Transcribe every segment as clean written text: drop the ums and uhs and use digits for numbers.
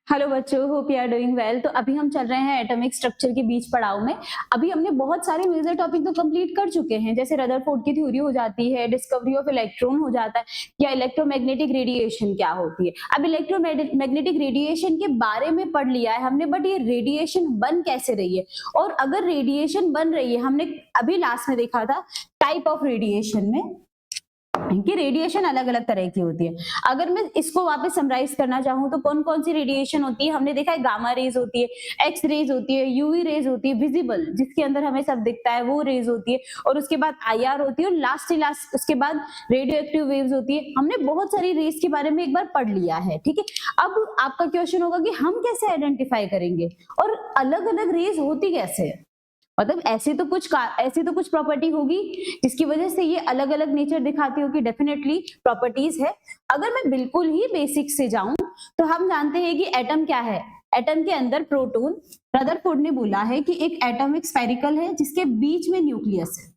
Hello बच्चों, hope you are doing well. तो अभी हम चल रहे हैं एटॉमिक स्ट्रक्चर के बीच पड़ाव में। अभी हमने बहुत सारे मेजर टॉपिक तो कंप्लीट कर चुके हैं, जैसे रदरफोर्ड की थ्योरी हो जाती है, डिस्कवरी ऑफ इलेक्ट्रॉन हो जाता है, या इलेक्ट्रोमैग्नेटिक रेडिएशन क्या होती है। अब इलेक्ट्रोमैग्नेटिक रेडिएशन के बारे में पढ़ लिया है हमने, बट ये रेडिएशन बन कैसे रही है, और अगर रेडिएशन बन रही है, हमने अभी लास्ट में देखा था टाइप ऑफ रेडिएशन में कि रेडिएशन अलग अलग तरह की होती है। अगर मैं इसको वापस समराइज करना चाहूँ तो कौन कौन सी रेडिएशन होती है, हमने देखा है गामा रेज होती है, एक्स रेज होती है, यूवी रेज होती है, विजिबल जिसके अंदर हमें सब दिखता है वो रेज होती है, और उसके बाद आईआर होती है, और लास्ट उसके बाद रेडियो एक्टिव वेव्स होती है। हमने बहुत सारी रेज के बारे में एक बार पढ़ लिया है, ठीक है। अब आपका क्वेश्चन होगा कि हम कैसे आइडेंटिफाई करेंगे और अलग अलग रेज होती कैसे है। मतलब ऐसी तो कुछ प्रॉपर्टी होगी जिसकी वजह से ये अलग अलग नेचर दिखाती होगी, डेफिनेटली प्रॉपर्टीज है। अगर मैं बिल्कुल ही बेसिक से जाऊं तो हम जानते हैं कि एटम क्या है। एटम के अंदर प्रोटॉन, रदरफोर्ड ने बोला है कि एक एटम एक स्फेरिकल है जिसके बीच में न्यूक्लियस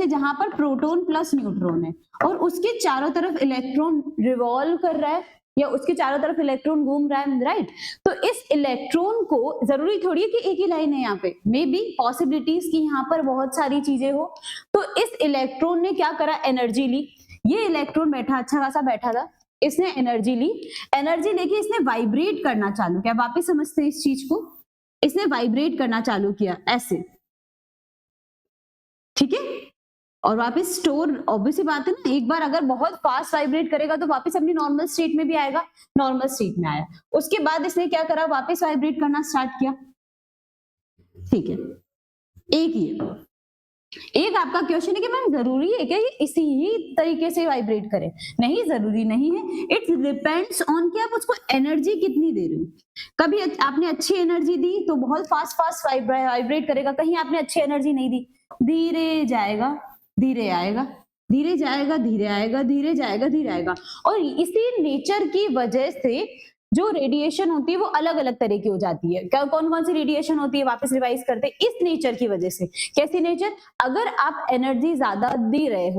है जहां पर प्रोटॉन प्लस न्यूट्रॉन है, और उसके चारों तरफ इलेक्ट्रॉन रिवॉल्व कर रहा है या उसके चारों तरफ इलेक्ट्रॉन घूम रहा है, राइट। तो इस इलेक्ट्रॉन को जरूरी थोड़ी है कि एक ही लाइन है, यहाँ पे मे बी पॉसिबिलिटीज की यहाँ पर बहुत सारी चीजें हो। तो इस इलेक्ट्रॉन ने क्या करा, एनर्जी ली। ये इलेक्ट्रॉन बैठा, अच्छा खासा बैठा था, इसने एनर्जी ली। एनर्जी लेके इसने वाइब्रेट करना चालू किया। वापिस समझते हैं इस चीज को, इसने वाइब्रेट करना चालू किया ऐसे, ठीक है। और वापस स्टोर, ऑब्वियसली बात है ना, एक बार अगर बहुत फास्ट वाइब्रेट करेगा तो वापस अपनी नॉर्मल स्टेट में भी आएगा, नॉर्मल स्टेट में आया। उसके बाद इसने क्या करा, वापस वाइब्रेट करना स्टार्ट किया, ठीक है। एक आपका क्वेश्चन है कि मैम जरूरी है क्या ये इसी ही तरीके से वाइब्रेट करे? नहीं, जरूरी नहीं है। इट डिपेंड्स ऑन कि आप उसको एनर्जी कितनी दे रहे हो। कभी आपने अच्छी एनर्जी दी तो बहुत फास्ट वाइब्रेट करेगा, कहीं आपने अच्छी एनर्जी नहीं दी, धीरे जाएगा, धीरे आएगा, धीरे जाएगा, धीरे आएगा, धीरे जाएगा, धीरे आएगा। और इसी नेचर की वजह से जो रेडिएशन होती है वो अलग अलग तरह की हो जाती है। कौन कौन सी रेडिएशन होती है, वापस रिवाइज करते हैं। इस नेचर की वजह से, कैसी नेचर, अगर आप एनर्जी ज्यादा दे रहे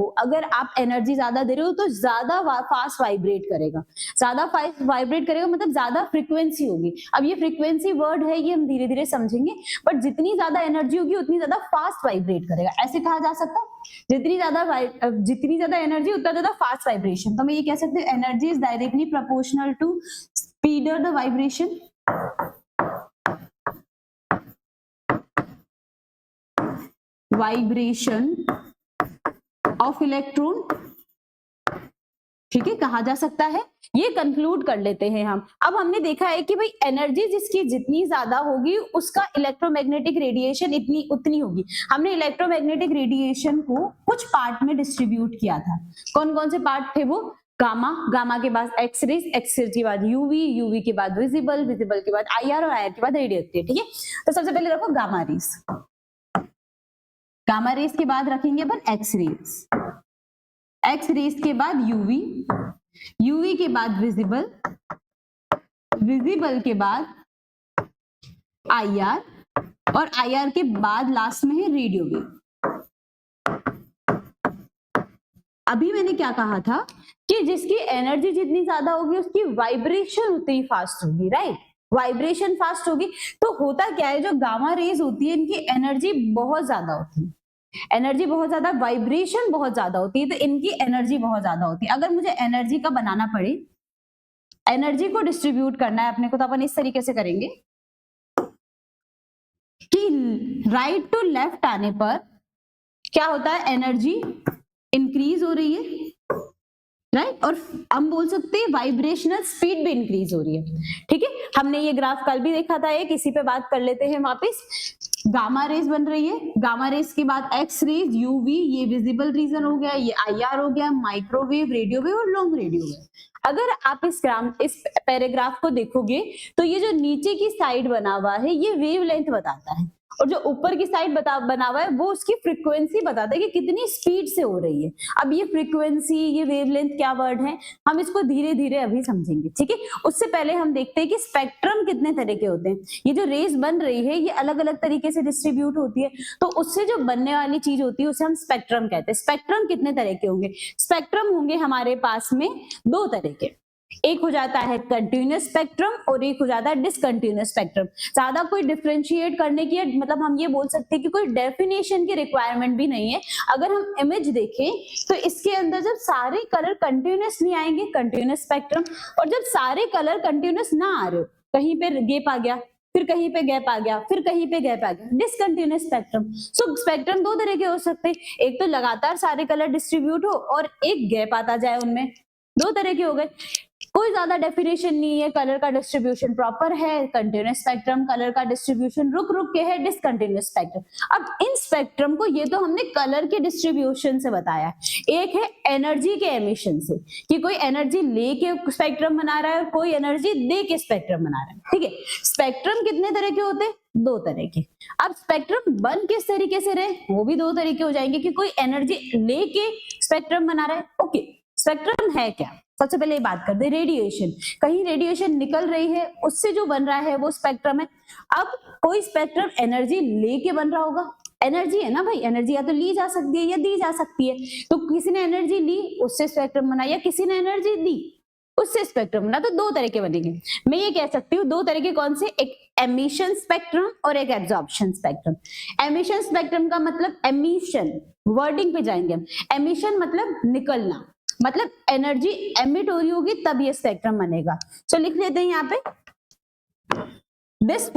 हो, तो ज्यादा फास्ट वाइब्रेट करेगा। ज्यादा फास्ट वाइब्रेट करेगा मतलब ज्यादा फ्रीक्वेंसी होगी। अब ये फ्रीक्वेंसी वर्ड है, ये हम धीरे धीरे समझेंगे, बट जितनी ज्यादा एनर्जी होगी उतनी ज्यादा फास्ट वाइब्रेट करेगा, ऐसे कहा जा सकता है। जितनी ज्यादा एनर्जी उतना ज्यादा फास्ट वाइब्रेशन। तो मैं ये कह सकते हैं energy is directly proportional to speed the vibration. Vibration of electron, ठीक है, कहा जा सकता है। ये कंक्लूड कर लेते हैं हम। अब हमने देखा है कि भाई एनर्जी जिसकी जितनी ज्यादा होगी उसका इलेक्ट्रोमैग्नेटिक रेडिएशन उतनी होगी। हमने इलेक्ट्रोमैग्नेटिक रेडिएशन को कुछ पार्ट में डिस्ट्रीब्यूट किया था। कौन कौन से पार्ट थे वो? गामा के बाद एक्स रेज, एक्स रेज के बाद यूवी के बाद विजिबल के बाद आईआर, और आईआर के बाद रेडियो एक्टिव, ठीक है। तो सबसे पहले रखो गामा रेज के बाद रखेंगे अपन एक्स रेज के बाद यूवी के बाद विजिबल के बाद आईआर, और आईआर के बाद लास्ट में है रेडियो वेव। अभी मैंने क्या कहा था कि जिसकी एनर्जी जितनी ज्यादा होगी उसकी वाइब्रेशन उतनी फास्ट होगी, राइट। वाइब्रेशन फास्ट होगी तो होता क्या है, जो गामा रेज होती है इनकी एनर्जी बहुत ज्यादा होती है, वाइब्रेशन बहुत ज्यादा होती है, तो इनकी एनर्जी बहुत ज्यादा होती है। अगर मुझे एनर्जी का बनाना पड़े, एनर्जी को डिस्ट्रीब्यूट करना है अपने को, तो अपन इस तरीके से करेंगे कि राइट टू लेफ्ट आने पर क्या होता है, एनर्जी इंक्रीज हो रही है, राइट। और हम बोल सकते हैं वाइब्रेशनल स्पीड भी इंक्रीज हो रही है, ठीक है। हमने ये ग्राफ कल भी देखा था, एक इसी पे बात कर लेते हैं वापस। गामा रेज बन रही है, गामा रेज के बाद एक्स रेज, यूवी, ये विजिबल रीजन हो गया, ये आईआर हो गया, माइक्रोवेव, रेडियो वेव और लॉन्ग रेडियो वेव। अगर आप इस पैराग्राफ को देखोगे तो ये जो नीचे की साइड बना हुआ है ये वेवलेंथ बताता है, और जो ऊपर की साइड बना हुआ है वो उसकी फ्रीक्वेंसी बताता है कि कितनी स्पीड से हो रही है। अब ये फ्रीक्वेंसी, ये वेवलेंथ क्या वर्ड है, हम इसको धीरे धीरे अभी समझेंगे, ठीक है। उससे पहले हम देखते हैं कि स्पेक्ट्रम कितने तरह के होते हैं। ये जो रेज बन रही है ये अलग अलग तरीके से डिस्ट्रीब्यूट होती है, तो उससे जो बनने वाली चीज होती है उसे हम स्पेक्ट्रम कहते हैं। स्पेक्ट्रम कितने तरह के होंगे? स्पेक्ट्रम होंगे हमारे पास में दो तरह के। एक हो जाता है कंटिन्यूअस स्पेक्ट्रम और एक हो जाता है डिसकंटिन्यूअस स्पेक्ट्रम। ज्यादा कोई डिफरेंशिएट करने की, मतलब हम ये बोल सकते हैं कि कोई डेफिनेशन की रिक्वायरमेंट भी नहीं है। अगर हम इमेज देखें तो इसके अंदर जब सारे कलर कंटिन्यूअसली आएंगे कंटिन्यूअस स्पेक्ट्रम, और जब सारे कलर कंटिन्यूअस ना आ रहे, कहीं पे गैप आ गया, फिर कहीं पे गैप आ गया, फिर कहीं पे गैप आ गया, डिसकंटिन्यूअस स्पेक्ट्रम। सो स्पेक्ट्रम दो तरह के हो सकते हैं, एक तो लगातार सारे कलर डिस्ट्रीब्यूट हो और एक गैप आता जाए उनमें, दो तरह के हो गए। कोई ज्यादा डेफिनेशन नहीं है, कलर का डिस्ट्रीब्यूशन प्रॉपर है कंटिन्यूअस स्पेक्ट्रम, कलर का डिस्ट्रीब्यूशन रुक रुक के है डिसकंटिन्यूअस स्पेक्ट्रम। अब इन स्पेक्ट्रम को, ये तो हमने कलर के डिस्ट्रीब्यूशन से बताया, एक है एनर्जी के एमिशन से, कि कोई एनर्जी लेके स्पेक्ट्रम बना रहा है और कोई एनर्जी दे के स्पेक्ट्रम बना रहा है। ठीक है, स्पेक्ट्रम कितने तरह के होते हैं? दो तरह के। अब स्पेक्ट्रम बन किस तरीके से रहे, वो भी दो तरीके हो जाएंगे, कि कोई एनर्जी लेके स्पेक्ट्रम बना रहा है। ओके, स्पेक्ट्रम है क्या? सबसे पहले ये बात करते हैं रेडिएशन। कहीं रेडिएशन निकल रही है, उससे जो बन रहा है वो स्पेक्ट्रम है। अब कोई स्पेक्ट्रम एनर्जी लेके बन रहा होगा, एनर्जी है ना भाई, एनर्जी या तो ली जा सकती है या दी जा सकती है। तो किसी ने एनर्जी ली, उससे स्पेक्ट्रम बना, या किसी ने एनर्जी दी, उससे स्पेक्ट्रम बना। तो दो तरह के बनेंगे। मैं ये कह सकती हूँ दो तरह के कौन से, एक एमिशन स्पेक्ट्रम और एक एब्जॉर्प्शन स्पेक्ट्रम। एमिशन स्पेक्ट्रम का मतलब, एमिशन वर्डिंग पे जाएंगे हम, एमिशन मतलब निकलना, मतलब एनर्जी एमिट हो रही होगी तब ये स्पेक्ट्रम बनेगा। तो लिख लेते हैं यहाँ पे, this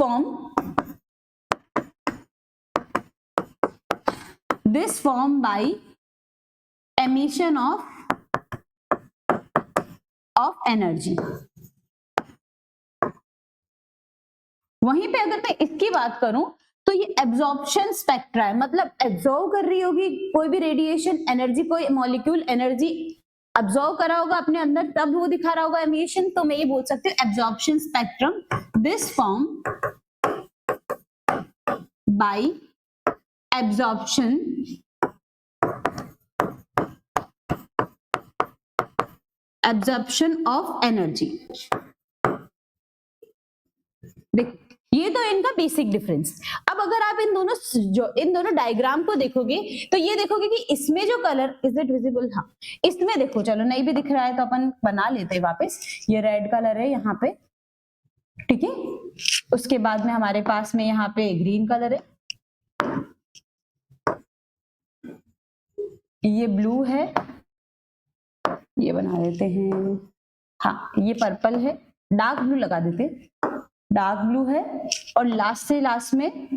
form by emission of energy. वहीं पे अगर मैं इसकी बात करूं तो ये एब्जॉर्प्शन स्पेक्ट्रा है, मतलब एब्जॉर्व कर रही होगी कोई भी रेडिएशन एनर्जी, कोई मॉलिक्यूल एनर्जी अब्सॉर्ब करा होगा अपने अंदर, तब वो दिखा रहा होगा एमिशन। तो मैं ये बोल सकती हूँ absorption spectrum, this form by absorption of energy. देख, ये तो इनका बेसिक डिफरेंस। अब अगर आप इन दोनों डायग्राम को देखोगे तो ये देखोगे कि इसमें जो कलर, इज इट विजिबल? हाँ, इसमें देखो, चलो नहीं भी दिख रहा है तो अपन बना लेते हैं वापस। ये रेड कलर है यहाँ पे, ठीक है। उसके बाद में हमारे पास में यहाँ पे ग्रीन कलर है, ये ब्लू है, ये बना देते हैं, हाँ ये पर्पल है, डार्क ब्लू लगा देते हैं, डार्क ब्लू है, और लास्ट से लास्ट में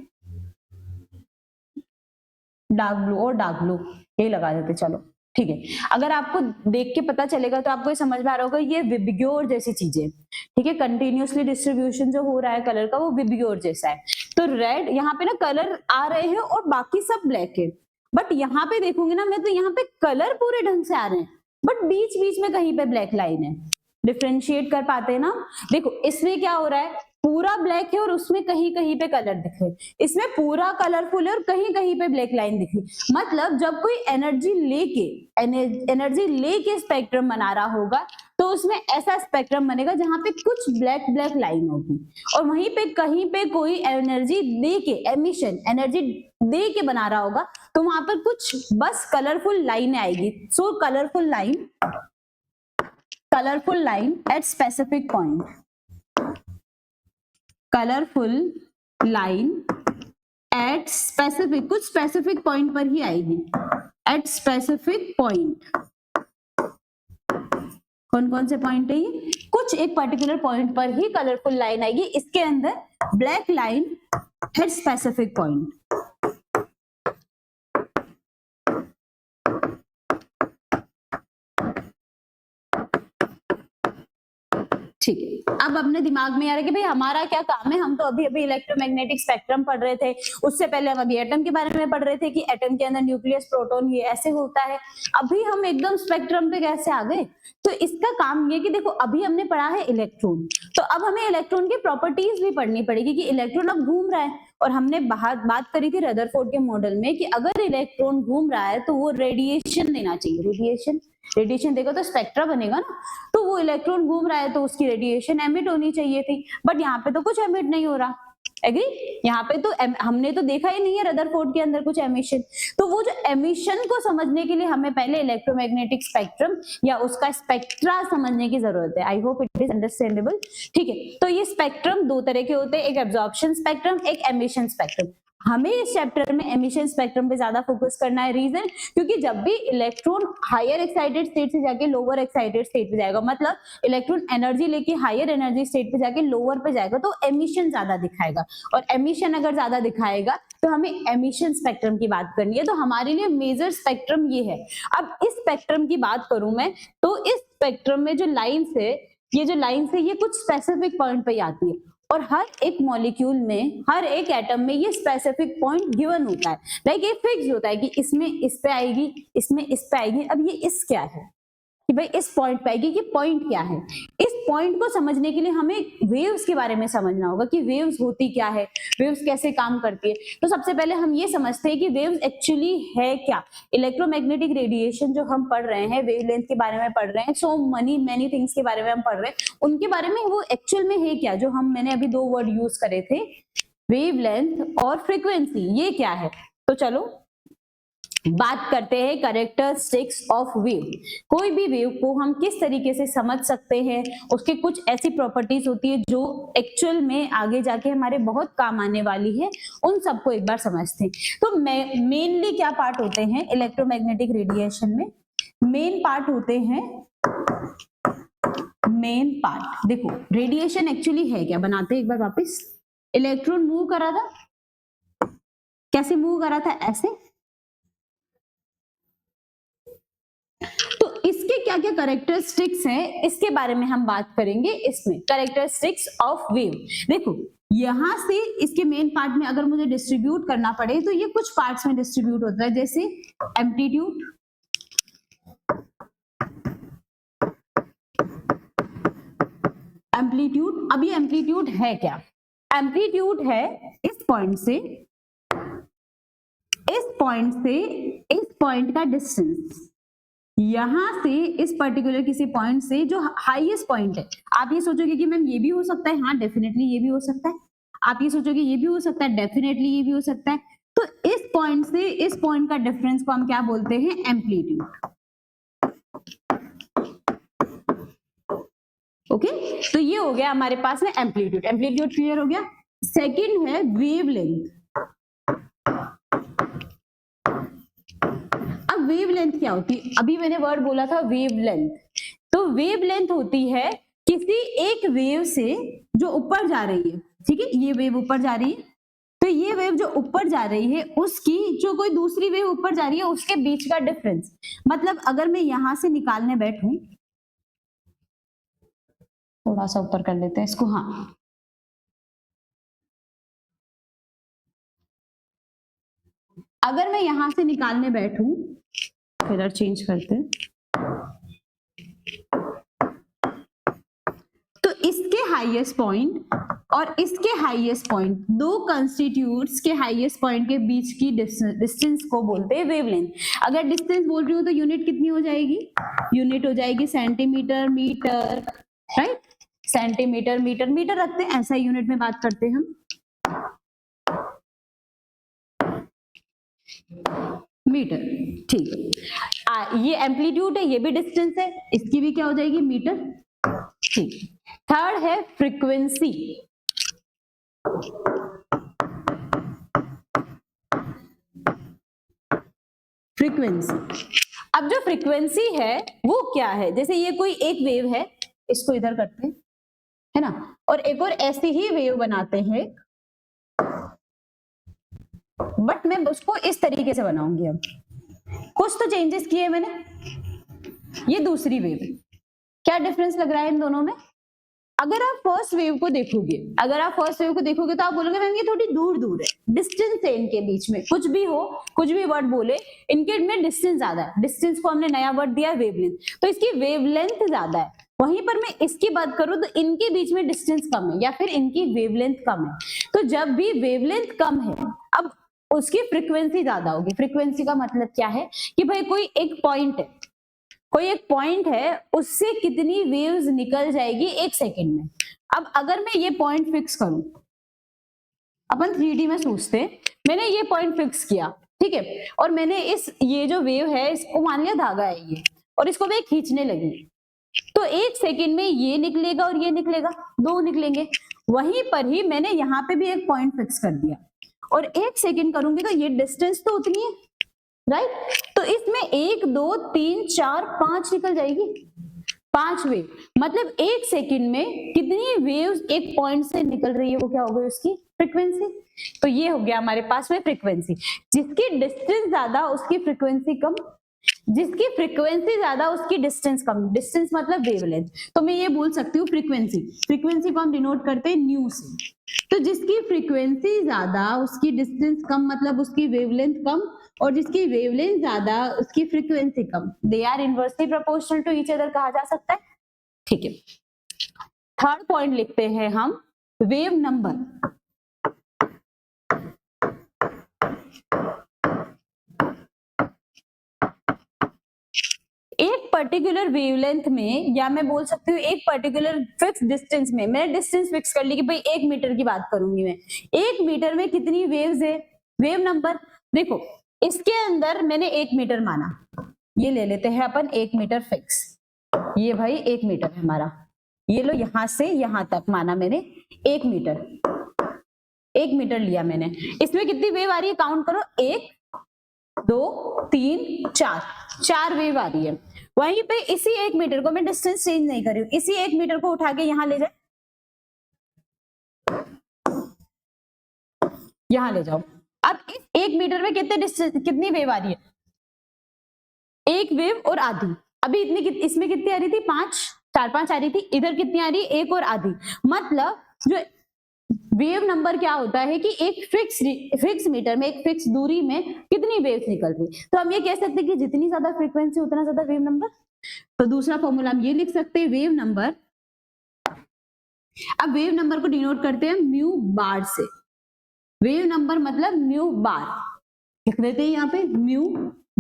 डार्क ब्लू और डार्क ब्लू, ये लगा देते। चलो ठीक है, अगर आपको देख के पता चलेगा तो आपको ये समझ में आ रहा होगा, ये विबग्योर जैसी चीजें, ठीक है। कंटिन्यूअसली डिस्ट्रीब्यूशन जो हो रहा है कलर का वो विबग्योर जैसा है। तो रेड यहाँ पे ना कलर आ रहे हैं और बाकी सब ब्लैक है, बट यहाँ पे देखूंगी ना मैं तो यहाँ पे कलर पूरे ढंग से आ रहे हैं, बट बीच बीच में कहीं पे ब्लैक लाइन है। डिफरेंशिएट कर पाते हैं ना? देखो इसमें क्या हो रहा है, पूरा ब्लैक है और उसमें कहीं कहीं पे कलर दिख रहे, इसमें पूरा कलरफुल है और कहीं कहीं पे ब्लैक लाइन दिख रही। मतलब जब कोई एनर्जी लेके स्पेक्ट्रम बना रहा होगा तो उसमें ऐसा स्पेक्ट्रम बनेगा जहां पे कुछ ब्लैक ब्लैक लाइन होगी, और वहीं पे कहीं पे कोई एनर्जी दे के, एमिशन एनर्जी दे के बना रहा होगा तो वहां पर कुछ बस कलरफुल लाइन आएगी। सो colourful line at specific point, colourful line at specific, कुछ स्पेसिफिक पॉइंट पर ही आएगी। एट स्पेसिफिक पॉइंट, कौन कौन से पॉइंट है ये? कुछ एक पर्टिकुलर पॉइंट पर ही कलरफुल लाइन आएगी, इसके अंदर black line at specific point. ठीक है, अब अपने दिमाग में आ रहा है कि भाई हमारा क्या काम है, हम तो अभी अभी इलेक्ट्रोमैग्नेटिक स्पेक्ट्रम पढ़ रहे थे, उससे पहले हम अभी एटम के बारे में पढ़ रहे थे कि एटम के अंदर न्यूक्लियस, प्रोटॉन, ये ऐसे होता है। अभी हम एकदम स्पेक्ट्रम पे कैसे आ गए? तो इसका काम ये कि देखो अभी हमने पढ़ा है इलेक्ट्रॉन, तो अब हमें इलेक्ट्रॉन की प्रॉपर्टीज भी पढ़नी पड़ेगी कि इलेक्ट्रॉन अब घूम रहा है, और हमने बात करी थी रदरफोर्ड के मॉडल में कि अगर इलेक्ट्रॉन घूम रहा है तो वो रेडिएशन देना चाहिए। रेडिएशन देगा तो स्पेक्ट्रा बनेगा ना, तो वो इलेक्ट्रॉन घूम रहा है तो उसकी रेडिएशन एमिट होनी चाहिए थी, बट यहाँ पे तो कुछ एमिट नहीं हो रहा, एग्री? यहाँ पे तो हमने तो देखा ही नहीं है रदरफोर्ड के अंदर कुछ एमिशन। तो वो जो एमिशन को समझने के लिए हमें पहले इलेक्ट्रोमैग्नेटिक स्पेक्ट्रम या उसका स्पेक्ट्रा समझने की जरूरत है। I hope it is understandable. ठीक है, तो ये स्पेक्ट्रम दो तरह के होते हैं, एक एब्जॉर्प्शन स्पेक्ट्रम, एक एमिशन स्पेक्ट्रम। हमें इस चैप्टर में एमिशन स्पेक्ट्रम पे ज्यादा फोकस करना है। रीजन, क्योंकि जब भी इलेक्ट्रॉन हायर एक्साइटेड स्टेट से जाके लोअर एक्साइटेड स्टेट पे जाएगा, मतलब इलेक्ट्रॉन एनर्जी लेके हायर एनर्जी स्टेट पे जाके लोअर पे जाएगा, तो एमिशन ज्यादा दिखाएगा। और एमिशन अगर ज्यादा दिखाएगा तो हमें एमिशन स्पेक्ट्रम की बात करनी है। तो हमारे लिए मेजर स्पेक्ट्रम ये है। अब इस स्पेक्ट्रम की बात करूं मैं, तो इस स्पेक्ट्रम में जो लाइन्स है, ये जो लाइन्स है, ये कुछ स्पेसिफिक पॉइंट पे आती है और हर एक मॉलिक्यूल में, हर एक एटम में ये स्पेसिफिक पॉइंट गिवन होता है। लाइक ये फिक्स होता है कि इसमें इस पे आएगी, इसमें इस पे आएगी। अब ये इस क्या है कि भाई इस पॉइंट पे आएगी, कि पॉइंट क्या है। इस पॉइंट को समझने के लिए हमें वेव्स के बारे में समझना होगा कि वेव्स होती क्या है, वेव्स कैसे काम करती है। तो सबसे पहले हम ये समझते हैं कि वेव्स एक्चुअली है क्या। इलेक्ट्रोमैग्नेटिक रेडिएशन जो हम पढ़ रहे हैं, वेवलेंथ के बारे में पढ़ रहे हैं, सो मेनी थिंग्स के बारे में हम पढ़ रहे हैं, उनके बारे में वो एक्चुअल में है क्या। जो मैंने अभी दो वर्ड यूज करे थे, वेवलेंथ और फ्रीक्वेंसी, ये क्या है। तो चलो बात करते हैं कैरेक्टरिस्टिक्स ऑफ वेव। कोई भी वेव को हम किस तरीके से समझ सकते हैं, उसके कुछ ऐसी प्रॉपर्टीज होती है जो एक्चुअल में आगे जाके हमारे बहुत काम आने वाली है, उन सबको एक बार समझते हैं। तो मेनली क्या पार्ट होते हैं इलेक्ट्रोमैग्नेटिक रेडिएशन में? मेन पार्ट होते हैं, मेन पार्ट देखो रेडिएशन एक्चुअली है क्या, बनाते हैं एक बार वापस। इलेक्ट्रॉन मूव करा था, कैसे मूव करा था, ऐसे। तो इसके क्या क्या कैरेक्टरिस्टिक्स हैं, इसके बारे में हम बात करेंगे इसमें। कैरेक्टरिस्टिक्स ऑफ वेव, देखो यहां से इसके मेन पार्ट में अगर मुझे डिस्ट्रीब्यूट करना पड़े तो ये कुछ पार्ट्स में डिस्ट्रीब्यूट होता है, जैसे एम्पलीट्यूड, एम्पलीट्यूड। अब ये एम्पलीट्यूड है क्या? एम्पलीट्यूड है इस पॉइंट से इस पॉइंट का डिस्टेंस, यहां से इस पर्टिकुलर किसी पॉइंट से जो हाईएस्ट पॉइंट है। आप ये सोचोगे कि मैम ये भी हो सकता है, हाँ डेफिनेटली ये भी हो सकता है। आप ये सोचोगे ये भी हो सकता है, डेफिनेटली ये भी हो सकता है। तो इस पॉइंट से इस पॉइंट का डिफरेंस को हम क्या बोलते हैं? एम्पलीट्यूड। ओके, तो ये हो गया हमारे पास में एम्पलीट्यूड। एम्पलीट्यूड क्लियर हो गया। सेकंड है वेवलेंथ। अब वेवलेंथ क्या होती है? अभी मैंने वर्ड बोला था वेवलेंथ। तो वेवलेंथ होती है किसी एक वेव से जो ऊपर जा रही है, ठीक है, ये वेव ऊपर जा रही है, तो ये वेव जो ऊपर जा रही है उसकी जो कोई दूसरी वेव ऊपर जा रही है उसके बीच का डिफरेंस। मतलब अगर मैं यहां से निकालने बैठूं, थोड़ा सा ऊपर कर लेते हैं इसको, हाँ, अगर मैं यहां से निकालने बैठूं, कलर चेंज करते हैं, तो इसके हाईएस्ट पॉइंट और इसके हाईएस्ट पॉइंट, दो कंस्टिट्यूट्स के हाईएस्ट पॉइंट के बीच की डिस्टेंस को बोलते हैं वेवलेंथ। अगर डिस्टेंस बोल रही हूं तो यूनिट कितनी हो जाएगी? यूनिट हो जाएगी centimetre, metre, right. Centimetre, metre, metre रखते हैं, ऐसा यूनिट में बात करते हैं हम। मीटर, ठीक है। ये एम्पलीट्यूड है, ये भी डिस्टेंस है, इसकी भी क्या हो जाएगी? मीटर, ठीक। थर्ड है फ्रीक्वेंसी। फ्रीक्वेंसी, अब जो फ्रीक्वेंसी है वो क्या है? जैसे ये कोई एक वेव है, इसको इधर करते हैं, है ना, और एक और ऐसी ही वेव बनाते हैं, बट मैं उसको इस तरीके से बनाऊंगी। अब कुछ तो चेंजेस किए मैंने। ये दूसरी वेव है, क्या डिफरेंस लग रहा है इन दोनों में? अगर आप फर्स्ट वेव को देखोगे, तो आप बोलोगे मैम ये थोड़ी दूर दूर है, डिस्टेंस है इनके बीच में। कुछ भी हो, कुछ भी वर्ड बोले, इनके में डिस्टेंस ज्यादा है। डिस्टेंस को हमने नया वर्ड दिया वेवलेंथ, तो इसकी वेवलेंथ ज्यादा है। वहीं पर मैं इसकी बात करूं तो इनके बीच में डिस्टेंस कम है, या फिर इनकी वेवलेंथ कम है। तो जब भी वेवलेंथ कम है, अब उसकी फ्रीक्वेंसी ज्यादा होगी। फ्रीक्वेंसी का मतलब क्या है कि भाई कोई एक पॉइंट है, उससे कितनी वेव्स निकल जाएगी एक सेकंड में। अब अगर मैं ये पॉइंट फिक्स करूं, अपन 3D में सोचते हैं, मैंने ये पॉइंट फिक्स किया, ठीक है, और मैंने ये जो वेव है इसको मान लिया धागा है ये, और इसको मैं खींचने लगी, तो 1 सेकंड में ये निकलेगा और ये निकलेगा, 2 निकलेंगे। वहीं पर ही मैंने यहाँ पे भी एक पॉइंट फिक्स कर दिया और 1 सेकंड करूंगी तो ये डिस्टेंस तो उतनी है, राइट? तो इसमें 1 2 3 4 5 निकल जाएगी, 5 वेव, मतलब 1 सेकंड में कितनी वेव्स एक पॉइंट से निकल रही है, वो क्या हो गई उसकी फ्रीक्वेंसी। तो ये हो गया हमारे पास में फ्रीक्वेंसी। जिसकी डिस्टेंस ज्यादा उसकी फ्रीक्वेंसी कम, जिसकी फ्रीक्वेंसी ज्यादा उसकी डिस्टेंस कम, डिस्टेंस मतलब वेवलेंथ। तो मैं ये बोल सकती हूँ फ्रीक्वेंसी, फ्रीक्वेंसी को हम डिनोट करते हैं न्यू से। तो जिसकी फ्रीक्वेंसी ज्यादा उसकी डिस्टेंस कम, मतलब उसकी वेवलेंथ कम, और जिसकी वेवलेंथ ज्यादा उसकी फ्रीक्वेंसी कम, they are inversely proportional to each other कहा जा सकता है, ठीक है। थर्ड पॉइंट लिखते हैं हम वेव नंबर। एक पर्टिकुलर वेवलेंथ में, या मैं बोल सकती हूँ एक पर्टिकुलर फिक्स डिस्टेंस में, मैंने डिस्टेंस फिक्स कर ली कि भाई 1 मीटर की बात करूंगी मैं, 1 मीटर में कितनी वेव्स है, वेव नंबर। देखो इसके अंदर मैंने 1 मीटर माना, ये ले लेते हैं अपन 1 मीटर फिक्स, ये भाई 1 मीटर है हमारा, ये लो यहां से यहां तक माना मैंने 1 मीटर, 1 मीटर लिया मैंने। इसमें कितनी वेव आ रही है काउंट करो, 1 2 3 4, 4 वेव आ रही है। वहीं पे इसी 1 मीटर को मैं डिस्टेंस चेंज नहीं कर रही हूँ, इसी 1 मीटर को उठा के यहां ले जाए, यहां ले जाओ। अब इस 1 मीटर में कितने डिस्टेंस, कितनी वेव आ रही है, 1 वेव और आधी। अभी इतनी इसमें कितनी आ रही थी, 4 5 आ रही थी, इधर कितनी आ रही है, 1 और आधी। मतलब जो वेव नंबर क्या होता है कि एक फिक्स मीटर में, एक फिक्स दूरी में कितनी वेव्स निकल रही। तो हम ये कह सकते हैं कि जितनी ज्यादा फ्रीक्वेंसी उतना ज्यादा वेव नंबर। तो दूसरा फॉर्मूला हम ये लिख सकते हैं वेव नंबर। अब वेव नंबर को डिनोट करते हैं म्यू बार से। वेव नंबर मतलब म्यू बार, लिख देते हैं यहाँ पे म्यू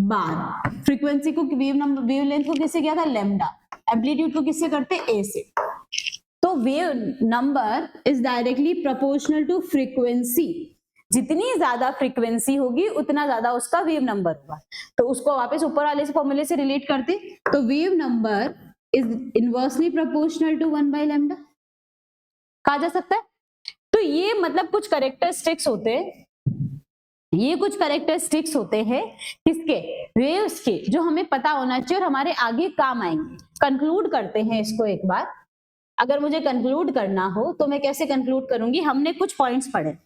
बार। फ्रीक्वेंसी को, वेव नंबर, वेव लेंथ को किससे किया था, लैम्डा। एम्पलीट्यूड को किससे करते, ए से। तो wave number is directly proportional to frequency. जितनी ज्यादा फ्रीक्वेंसी होगी उतना ज्यादा उसका वेव नंबर होगा। तो उसको वापस ऊपर वाले से फॉर्मूले से रिलेट करते, तो wave number is inversely proportional to 1 by lambda कहा जा सकता है। तो ये मतलब कुछ कैरेक्टरिस्टिक्स होते हैं, ये कुछ कैरेक्टरिस्टिक्स होते हैं किसके, वेव्स के, जो हमें पता होना चाहिए और हमारे आगे काम आएंगे। कंक्लूड करते हैं इसको एक बार। अगर मुझे कंक्लूड करना हो तो मैं कैसे कंक्लूड करूंगी, हमने कुछ पॉइंट्स पढ़े,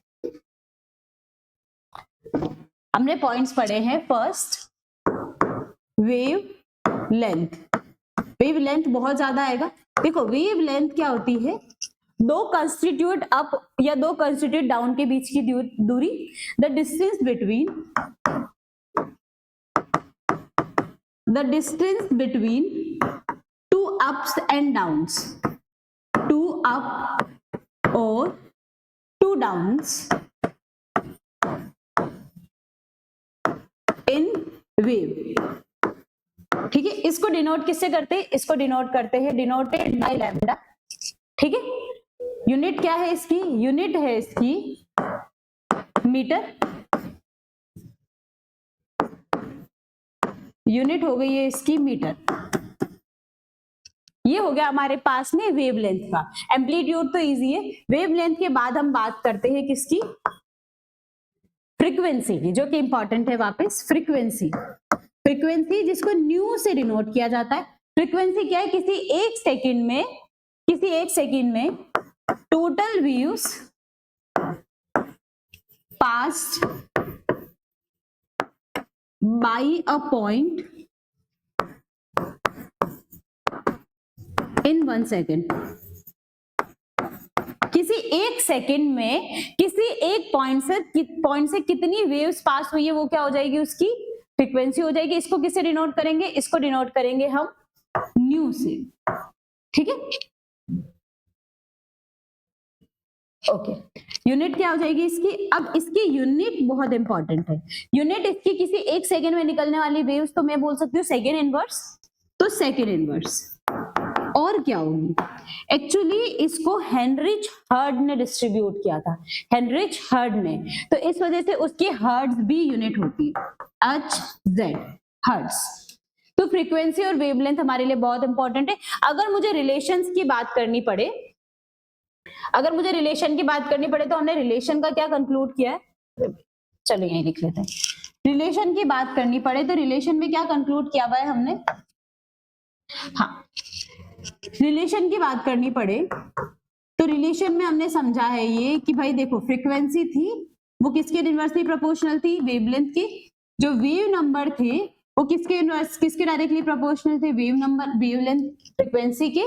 हमने पॉइंट्स पढ़े हैं। First wave length, wave length बहुत ज्यादा आएगा। देखो वेव लेंथ क्या होती है, 2 कंस्टिट्यूट अप या 2 कंस्टिट्यूट डाउन के बीच की दूरी, the distance between 2 ups and downs, 2 up और 2 डाउन्स इन वेव। ठीक है, इसको डिनोट किससे करते हैं, इसको डिनोट करते हैं डिनोटेड बाय लैम्डा। ठीक है, यूनिट क्या है इसकी, यूनिट है इसकी मीटर, यूनिट हो गई है इसकी मीटर। ये हो गया हमारे पास में वेवलेंथ का। एम्पलीट्यूड तो इजी है। वेवलेंथ के बाद हम बात करते हैं किसकी, फ्रीक्वेंसी की, जो कि इंपॉर्टेंट है वापस। फ्रीक्वेंसी, फ्रीक्वेंसी जिसको न्यू से डिनोट किया जाता है। फ्रीक्वेंसी क्या है, किसी एक सेकंड में total waves passed by a point in 1 second. किसी एक सेकेंड में किसी एक पॉइंट से कितनी वेव्स पास हुई है, वो क्या हो जाएगी, उसकी फ्रीक्वेंसी हो जाएगी। इसको किससे डिनोट करेंगे, इसको डिनोट करेंगे हम न्यू से। ठीक है, ओके। यूनिट क्या हो जाएगी इसकी, अब इसकी यूनिट बहुत इंपॉर्टेंट है। यूनिट इसकी किसी एक सेकेंड में निकलने वाली वेव्स, तो मैं बोल सकती हूँ सेकेंड इनवर्स। तो सेकेंड इनवर्स, और क्या होगी? एक्चुअली इसको हेनरिच हर्ड ने डिस्ट्रीब्यूट किया था, हेनरिच हर्ड ने, तो इस वजह से उसकी हर्ट्ज भी यूनिट होती है, एच जेड हर्ट्ज। तो फ्रीक्वेंसी और वेवलेंथ हमारे लिए बहुत इंपॉर्टेंट है। अगर मुझे रिलेशंस की बात करनी पड़े, अगर मुझे रिलेशन की बात करनी पड़े तो हमने रिलेशन का क्या कंक्लूड किया है, चलिए यही लिख लेते हैं। रिलेशन की बात करनी पड़े तो रिलेशन में क्या कंक्लूड किया हुआ है हमने, हाँ, रिलेशन की बात करनी पड़े तो रिलेशन में हमने समझा है ये कि भाई देखो फ्रीक्वेंसी थी वो किसके इनवर्सली प्रोपोर्शनल थी, वेवलेंथ की। जो वेव नंबर थे वो किसके डायरेक्टली प्रोपोर्शनल थे, वेव नंबर वेवलेंथ फ्रीक्वेंसी के।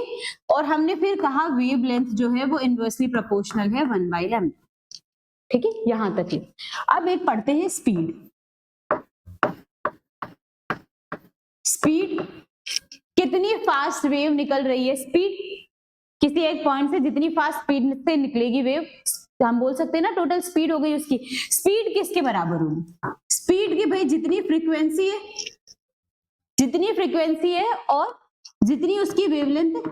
और हमने फिर कहा वेवलेंथ जो है वो इनवर्सली प्रोपोर्शनल है 1/λ। ठीक है, यहां तक ही। अब एक पढ़ते हैं स्पीड। स्पीड, कितनी फास्ट वेव निकल रही है, स्पीड किसी एक पॉइंट से जितनी फास्ट स्पीड से निकलेगी वेव, तो हम बोल सकते हैं ना टोटल स्पीड हो गई उसकी। स्पीड किसके बराबर होगी, स्पीड की भाई जितनी फ्रीक्वेंसी है, जितनी फ्रीक्वेंसी है और जितनी उसकी वेवलेंथ है,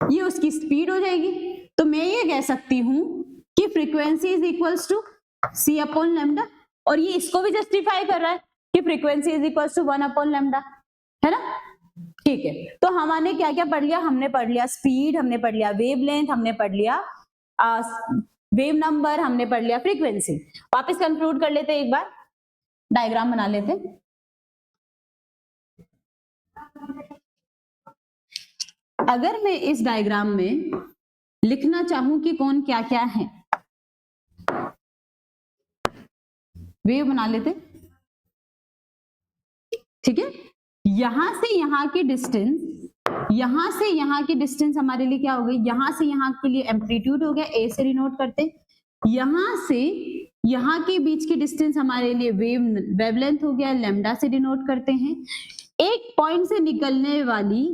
ये उसकी स्पीड हो जाएगी। तो मैं ये कह सकती हूं कि frequency is equals to C upon lambda, और ये इसको भी जस्टिफाई कर रहा है कि फ्रीक्वेंसी इज इक्वल्स टू 1/λ, है ना। ठीक है, तो हमने क्या क्या पढ़ लिया, हमने पढ़ लिया स्पीड, हमने पढ़ लिया वेवलेंथ, हमने पढ़ लिया वेव नंबर, हमने पढ़ लिया फ्रीक्वेंसी। वापस कंक्लूड कर लेते एक बार, डायग्राम बना लेते। अगर मैं इस डायग्राम में लिखना चाहूं कि कौन क्या क्या है, वेव बना लेते, ठीक है। यहां से यहां की डिस्टेंस, यहां से यहां की डिस्टेंस हमारे लिए क्या हो गई, यहां से यहां के लिए एम्पलीट्यूड हो गया, ए से डिनोट करते। यहां से यहां के बीच की डिस्टेंस हमारे लिए वेवलेंथ हो गया, लैम्डा से डिनोट करते हैं। एक पॉइंट से निकलने वाली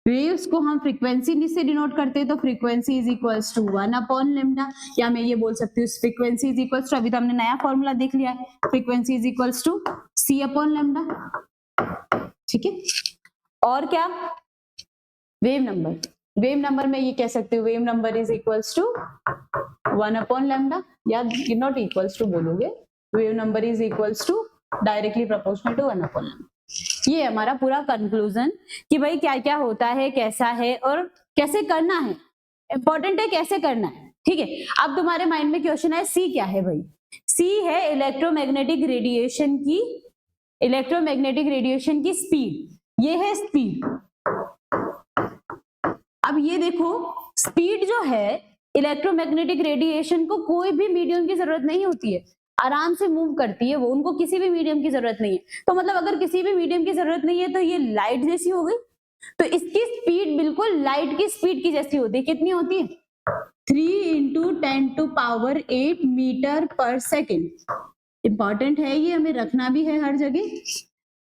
वेव्स को हम फ्रीक्वेंसी से डिनोट करते हैं, तो फ्रीक्वेंसी इज इक्वल्स टू 1/λ, या मैं ये बोल सकती हूँ फ्रीक्वेंसी इज इक्वल्स टू, अभी तो हमने नया फॉर्मूला देख लिया है, frequency is equals to c/λ। ठीक है, और क्या, वेव नंबर, वेव नंबर में ये कह सकते हो wave number is equals to 1/λ, या नॉट इक्वल्स टू बोलोगे, wave number is equals to directly proportional to 1/λ। ये हमारा पूरा कंक्लूजन कि भाई क्या क्या होता है, कैसा है और कैसे करना है, इंपॉर्टेंट है कैसे करना है। ठीक है, अब तुम्हारे माइंड में क्वेश्चन है सी क्या है भाई, सी है इलेक्ट्रोमैग्नेटिक रेडिएशन की, इलेक्ट्रोमैग्नेटिक रेडिएशन की स्पीड, ये है स्पीड। अब ये देखो स्पीड जो है इलेक्ट्रोमैग्नेटिक रेडिएशन को कोई भी मीडियम की जरूरत नहीं होती है, आराम से मूव करती है वो, उनको किसी भी मीडियम की जरूरत नहीं है। तो मतलब अगर किसी भी मीडियम की जरूरत नहीं है तो ये लाइट जैसी हो गई, तो इसकी स्पीड बिल्कुल लाइट की स्पीड की जैसी होती है। कितनी होती है, 3 × 10⁸ मीटर पर सेकेंड। इंपॉर्टेंट है ये, हमें रखना भी है हर जगह।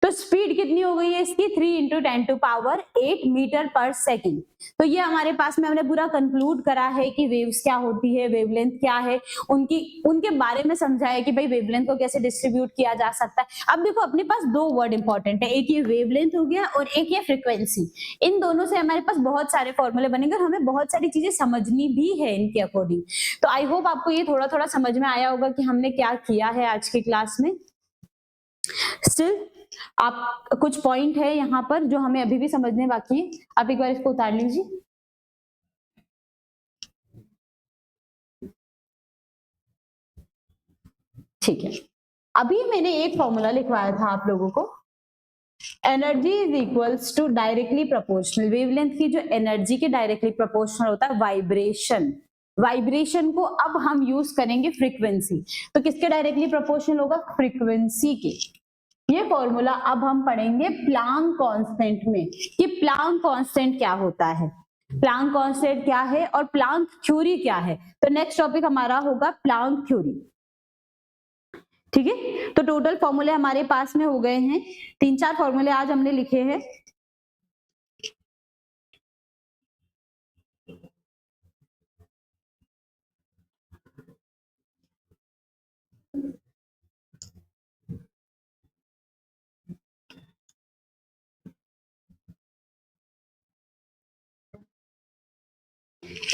तो स्पीड कितनी हो गई है इसकी, 3 × 10⁸ मीटर पर सेकेंड। तो ये हमारे पास में हमने पूरा कंक्लूड करा है कि वेव्स क्या होती है, वेवलेंथ क्या है, उनके बारे में समझा है कि भाई वेवलेंथ को कैसे डिस्ट्रीब्यूट किया जा सकता है। अब देखो अपने पास दो वर्ड इंपॉर्टेंट है, एक ये वेवलेंथ हो गया और एक ये फ्रीक्वेंसी। इन दोनों से हमारे पास बहुत सारे फॉर्मूले बनेंगे और हमें बहुत सारी चीजें समझनी भी है इनके अकॉर्डिंग। तो आई होप आपको ये थोड़ा थोड़ा समझ में आया होगा कि हमने क्या किया है आज की क्लास में। स्टिल आप कुछ पॉइंट है यहाँ पर जो हमें अभी भी समझने बाकी है, आप एक बार इसको उतार लीजिए। ठीक है, अभी मैंने एक फॉर्मूला लिखवाया था आप लोगों को, energy is equals to directly proportional, wavelength की जो एनर्जी के डायरेक्टली प्रोपोर्शनल होता है वाइब्रेशन, वाइब्रेशन को अब हम यूज करेंगे फ्रीक्वेंसी, तो किसके डायरेक्टली प्रोपोर्शनल होगा, फ्रीक्वेंसी के। ये फॉर्मूला अब हम पढ़ेंगे प्लांक कांस्टेंट में कि प्लांक कांस्टेंट क्या होता है, प्लांक कांस्टेंट क्या है और प्लांक थ्योरी क्या है। तो नेक्स्ट टॉपिक हमारा होगा प्लांक थ्योरी। ठीक है, तो टोटल फॉर्मूले हमारे पास में हो गए हैं, 3-4 फॉर्मूले आज हमने लिखे हैं।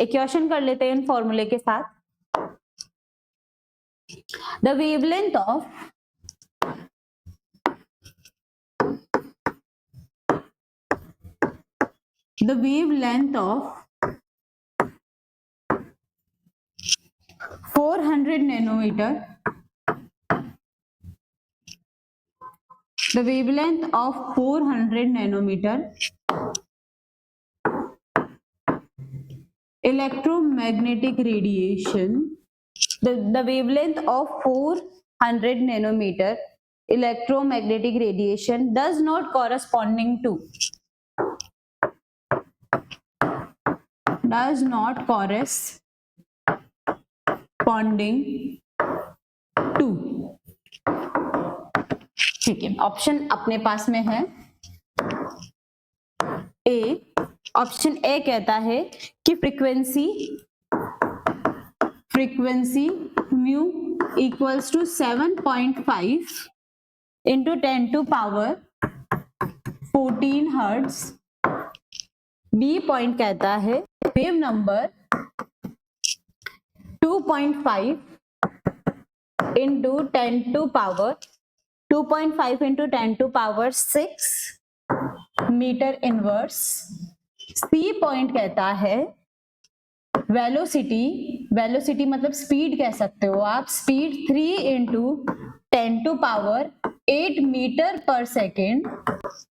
एक क्वेश्चन कर लेते हैं इन फॉर्मूले के साथ। The wavelength of the wavelength of 400 nanometer, the wavelength of 400 nanometer electromagnetic radiation, the wavelength of 400 nanometer electromagnetic radiation does not corresponding to ठीक है, ऑप्शन अपने पास में है ए। ऑप्शन ए कहता है कि frequency mu equals to 7.5 into 10 to power 14 hertz. B point कहता है wave number 2.5 into 10 to power 2.5 into 10 to power 6 metre inverse. C point कहता है वेलोसिटी मतलब स्पीड कह सकते हो आप, speed 3 into 10 to power 8 metre per second.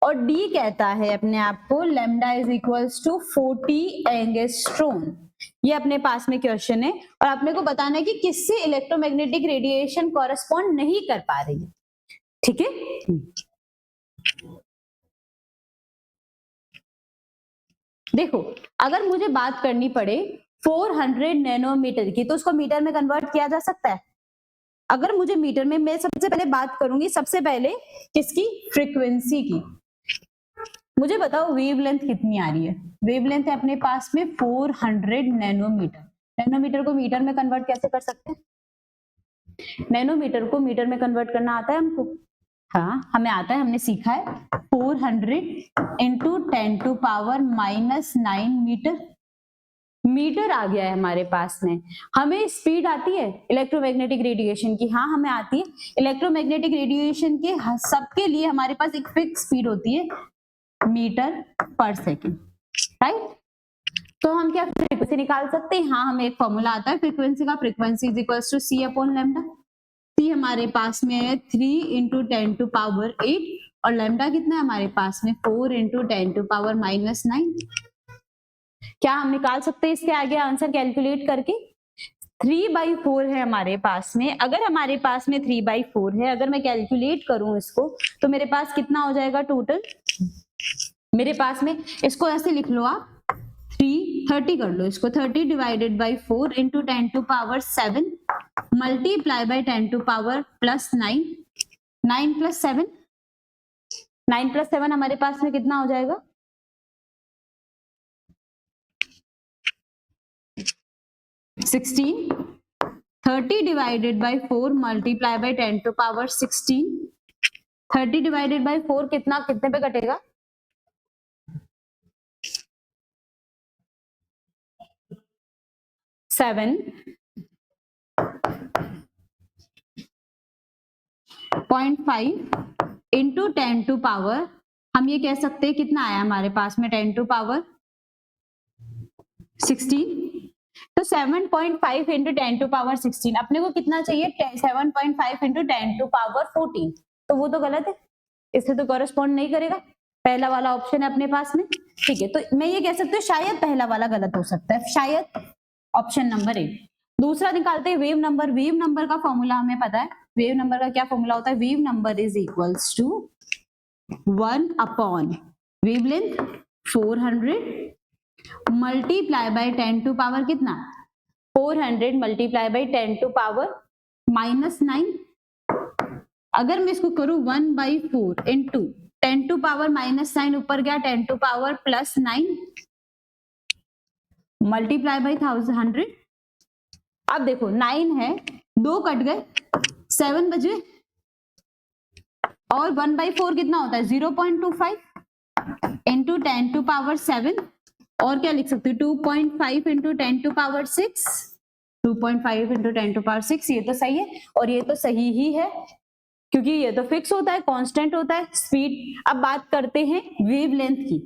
और डी कहता है अपने आप को lambda is equals to 40 angstrom. ये अपने पास में क्वेश्चन है और अपने को बताना है कि किससे इलेक्ट्रोमैग्नेटिक रेडिएशन कॉरेस्पॉन्ड नहीं कर पा रही है। ठीक है, देखो अगर मुझे बात करनी पड़े 400 नैनोमीटर की तो उसको मीटर में कन्वर्ट किया जा सकता है। अगर मुझे मीटर में, मैं सबसे पहले बात करूंगी सबसे पहले किसकी, फ्रीक्वेंसी की। मुझे बताओ वेवलेंथ कितनी आ रही है। वेवलेंथ है अपने पास में 400 नैनोमीटर। नैनोमीटर को मीटर में कन्वर्ट कैसे कर सकते हैं? नैनोमीटर को मीटर में कन्वर्ट करना आता है हमको? हाँ हमें आता है, हमने सीखा है। 400 इंटू 10 टू पावर -9 मीटर आ गया है हमारे पास में। हमें स्पीड आती है इलेक्ट्रोमैग्नेटिक रेडिएशन की? हाँ हमें आती है। इलेक्ट्रोमैग्नेटिक रेडिएशन के सबके लिए हमारे पास एक फिक्स स्पीड होती है, मीटर पर सेकेंड, राइट। तो हम क्या फ्रीक्वेंसी निकाल सकते हैं? हाँ हमें एक फॉर्मूला आता है फ्रीक्वेंसी का, frequency is equals to C upon lambda. C हमारे पास में है 3 इंटू 10 टू पावर 8 और लैम्डा कितना है हमारे पास में 4 इंटू 10 टू पावर -9। क्या हम निकाल सकते हैं इसके आगे आंसर कैलकुलेट करके? 3/4 है हमारे पास में। अगर हमारे पास में 3/4 है, अगर मैं कैलकुलेट करूं इसको तो मेरे पास कितना हो जाएगा टोटल? मेरे पास में, इसको ऐसे लिख लो आप, 30 कर लो इसको। 30 divided by 4 into 10 to power 7 multiply by 10 to power +9। 9 + 7, 9 + 7 हमारे पास में कितना हो जाएगा? 16। 30 divided by 4 multiply by 10 to power 16। 30 divided by 4 कितना, कितने पे कटेगा? 7.5 इंटू 10 टू पावर, हम ये कह सकते हैं कितना आया हमारे पास में 10 टू पावर 16। तो 7.5 इंटू 10 टू पावर 16, अपने को कितना चाहिए? 7.5 इंटू 10 टू पावर 14। तो वो तो गलत है, इससे तो कॉरेस्पॉन्ड नहीं करेगा। पहला वाला ऑप्शन है अपने पास में, ठीक है। तो मैं ये कह सकती हूँ शायद पहला वाला गलत हो सकता है, शायद ऑप्शन नंबर ए। दूसरा निकालते हैं वेव नंबर। वेव नंबर का फॉर्मूला हमें पता है। वेव नंबर का क्या फॉर्मूला होता है? Wave number is equals to 1 upon wavelength 400 multiply by 10 to power कितना? 400 मल्टीप्लाई बाय 10 टू पावर -9। अगर मैं इसको करूं 1/4 इंटू 10 टू पावर -9, ऊपर गया 10 टू पावर +9 मल्टीप्लाई बाई 100। अब देखो 9 है, 2 कट गए, 7 बजे, और 1/4 कितना होता है? 0.25 इंटू 10 टू पावर 7 और क्या लिख सकती हूँ 2.5 into 10 to power 6, 2.5 into 10 to power 6, ये तो सही है और ये तो सही ही है क्योंकि ये तो फिक्स होता है, कांस्टेंट होता है स्पीड। अब बात करते हैं वेवलेंथ की।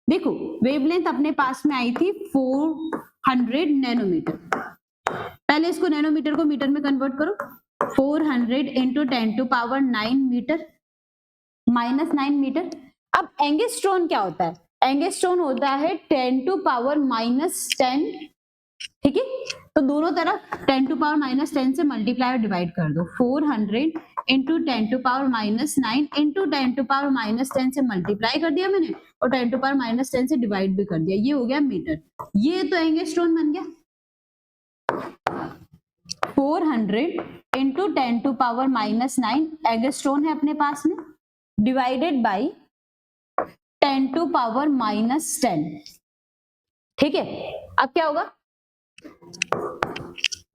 देखो वेवलेंथ अपने पास में आई थी 400 नैनोमीटर। पहले इसको नैनोमीटर को मीटर में कन्वर्ट करो, 400 into 10 to power 9 metre minus 9 metre. अब एंगस्ट्रॉन क्या होता है? एंगस्ट्रॉन होता है 10 टू पावर माइनस 10, ठीक है। तो दोनों तरफ 10 टू पावर माइनस 10 से मल्टीप्लाई और डिवाइड कर दो, 400 into 10 to power minus 9 into 10 to power minus 10 से मल्टीप्लाई कर दिया मैंने और 10 टू पावर माइनस 10 से डिवाइड भी कर दिया, ये हो गया मीटर। ये तो एंगस्ट्रॉन बन गया। 400 into 10 to power minus 9 angstrom है अपने पास में, divided by 10 to power minus 10, ठीक है। अब क्या होगा,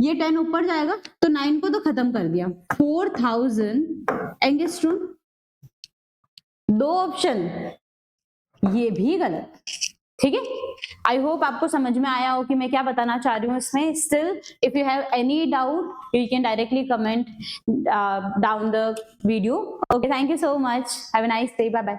ये 10 ऊपर जाएगा तो 9 को तो खत्म कर दिया, 4000 एंगस्ट्रॉन। दो ऑप्शन, ये भी गलत, ठीक है। आई होप आपको समझ में आया हो कि मैं क्या बताना चाह रही हूँ इसमें। Still if you have any doubt you can directly comment down the video. Okay, thank you so much, have a nice day, bye bye.